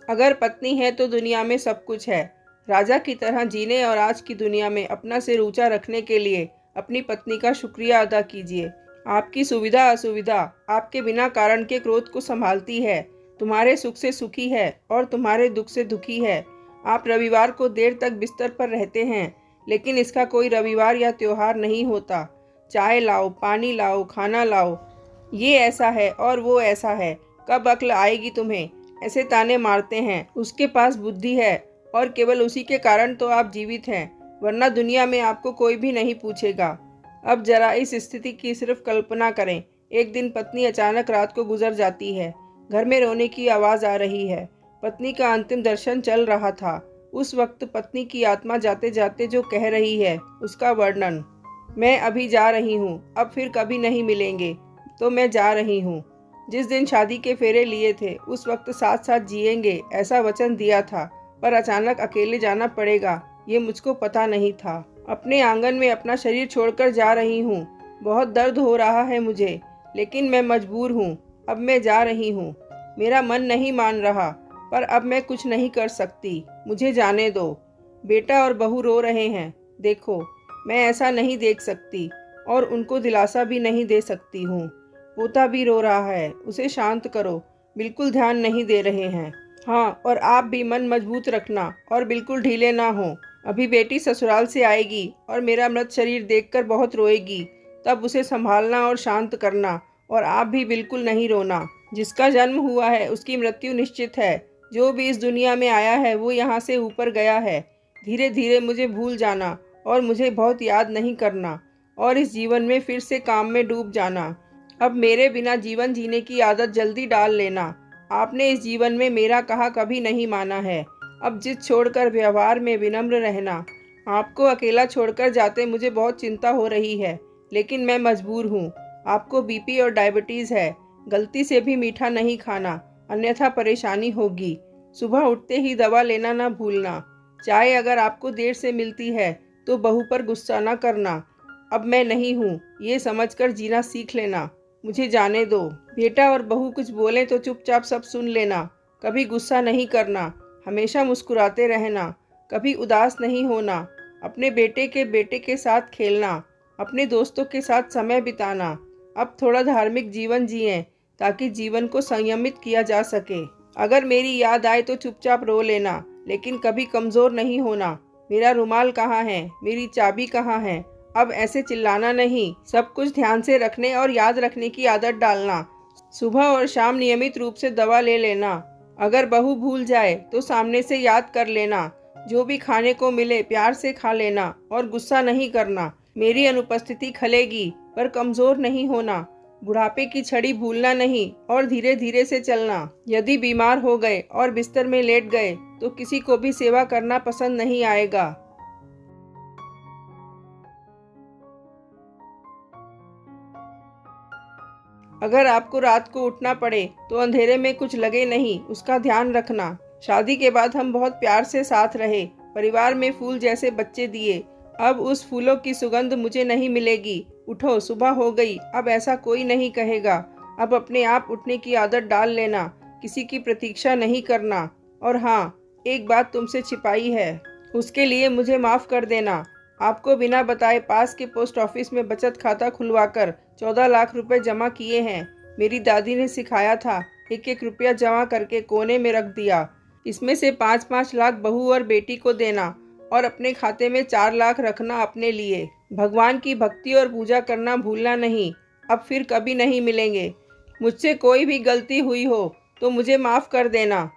अगर पत्नी है तो दुनिया में सब कुछ है। राजा की तरह जीने और आज की दुनिया में अपना सिर ऊंचा रखने के लिए अपनी पत्नी का शुक्रिया अदा कीजिए। आपकी सुविधा असुविधा आपके बिना कारण के क्रोध को संभालती है, तुम्हारे सुख से सुखी है और तुम्हारे दुख से दुखी है। आप रविवार को देर तक बिस्तर पर रहते हैं, लेकिन इसका कोई रविवार या त्योहार नहीं होता। चाय लाओ, पानी लाओ, खाना लाओ, ये ऐसा है और वो ऐसा है, कब अक्ल आएगी तुम्हें, ऐसे ताने मारते हैं। उसके पास बुद्धि है और केवल उसी के कारण तो आप जीवित हैं, वरना दुनिया में आपको कोई भी नहीं पूछेगा। अब जरा इस स्थिति की सिर्फ कल्पना करें। एक दिन पत्नी अचानक रात को गुजर जाती है। घर में रोने की आवाज़ आ रही है। पत्नी का अंतिम दर्शन चल रहा था। उस वक्त पत्नी की आत्मा जाते जाते जो कह रही है उसका वर्णन, मैं अभी जा रही हूँ, अब फिर कभी नहीं मिलेंगे, तो मैं जा रही हूँ। जिस दिन शादी के फेरे लिए थे उस वक्त साथ साथ जिएंगे ऐसा वचन दिया था, पर अचानक अकेले जाना पड़ेगा ये मुझको पता नहीं था। अपने आंगन में अपना शरीर छोड़कर जा रही हूँ। बहुत दर्द हो रहा है मुझे, लेकिन मैं मजबूर हूँ। अब मैं जा रही हूँ। मेरा मन नहीं मान रहा, पर अब मैं कुछ नहीं कर सकती, मुझे जाने दो। बेटा और बहू रो रहे हैं, देखो, मैं ऐसा नहीं देख सकती और उनको दिलासा भी नहीं दे सकती हूँ। पोता भी रो रहा है, उसे शांत करो, बिल्कुल ध्यान नहीं दे रहे हैं। हाँ, और आप भी मन मजबूत रखना और बिल्कुल ढीले ना हो। अभी बेटी ससुराल से आएगी और मेरा मृत शरीर देखकर बहुत रोएगी, तब उसे संभालना और शांत करना, और आप भी बिल्कुल नहीं रोना। जिसका जन्म हुआ है उसकी मृत्यु निश्चित है। जो भी इस दुनिया में आया है वो यहाँ से ऊपर गया है। धीरे धीरे मुझे भूल जाना और मुझे बहुत याद नहीं करना और इस जीवन में फिर से काम में डूब जाना। अब मेरे बिना जीवन जीने की आदत जल्दी डाल लेना। आपने इस जीवन में मेरा कहा कभी नहीं माना है। अब जिद छोड़कर व्यवहार में विनम्र रहना। आपको अकेला छोड़कर जाते मुझे बहुत चिंता हो रही है, लेकिन मैं मजबूर हूँ। आपको बीपी और डायबिटीज़ है। गलती से भी मीठा नहीं खाना, अन्यथा परेशानी होगी। सुबह उठते ही दवा लेना ना भूलना। चाय अगर आपको देर से मिलती है तो बहू पर गुस्सा ना करना। अब मैं नहीं हूँ ये समझकर जीना सीख लेना। मुझे जाने दो। बेटा और बहू कुछ बोले तो चुपचाप सब सुन लेना। कभी गुस्सा नहीं करना, हमेशा मुस्कुराते रहना, कभी उदास नहीं होना। अपने बेटे के साथ खेलना, अपने दोस्तों के साथ समय बिताना। अब थोड़ा धार्मिक जीवन जिएं ताकि जीवन को संयमित किया जा सके। अगर मेरी याद आए तो चुपचाप रो लेना, लेकिन कभी कमज़ोर नहीं होना। मेरा रुमाल कहाँ है, मेरी चाबी कहाँ है। अब ऐसे चिल्लाना नहीं, सब कुछ ध्यान से रखने और याद रखने की आदत डालना। सुबह और शाम नियमित रूप से दवा ले लेना। अगर बहू भूल जाए तो सामने से याद कर लेना। जो भी खाने को मिले प्यार से खा लेना और गुस्सा नहीं करना। मेरी अनुपस्थिति खलेगी पर कमज़ोर नहीं होना। बुढ़ापे की छड़ी भूलना नहीं और धीरे धीरे से चलना। यदि बीमार हो गए और बिस्तर में लेट गए तो किसी को भी सेवा करना पसंद नहीं आएगा। अगर आपको रात को उठना पड़े तो अंधेरे में कुछ लगे नहीं, उसका ध्यान रखना। शादी के बाद हम बहुत प्यार से साथ रहे, परिवार में फूल जैसे बच्चे दिए। अब उस फूलों की सुगंध मुझे नहीं मिलेगी। उठो, सुबह हो गई, अब ऐसा कोई नहीं कहेगा। अब अपने आप उठने की आदत डाल लेना, किसी की प्रतीक्षा नहीं करना। और हाँ, एक बात तुमसे छिपाई है, उसके लिए मुझे माफ़ कर देना। आपको बिना बताए पास के पोस्ट ऑफिस में बचत खाता खुलवाकर 14 लाख रुपए जमा किए हैं। मेरी दादी ने सिखाया था, एक एक रुपया जमा करके कोने में रख दिया। इसमें से 5-5 लाख बहू और बेटी को देना और अपने खाते में 4 लाख रखना अपने लिए। भगवान की भक्ति और पूजा करना भूलना नहीं। अब फिर कभी नहीं मिलेंगे। मुझसे कोई भी गलती हुई हो तो मुझे माफ़ कर देना।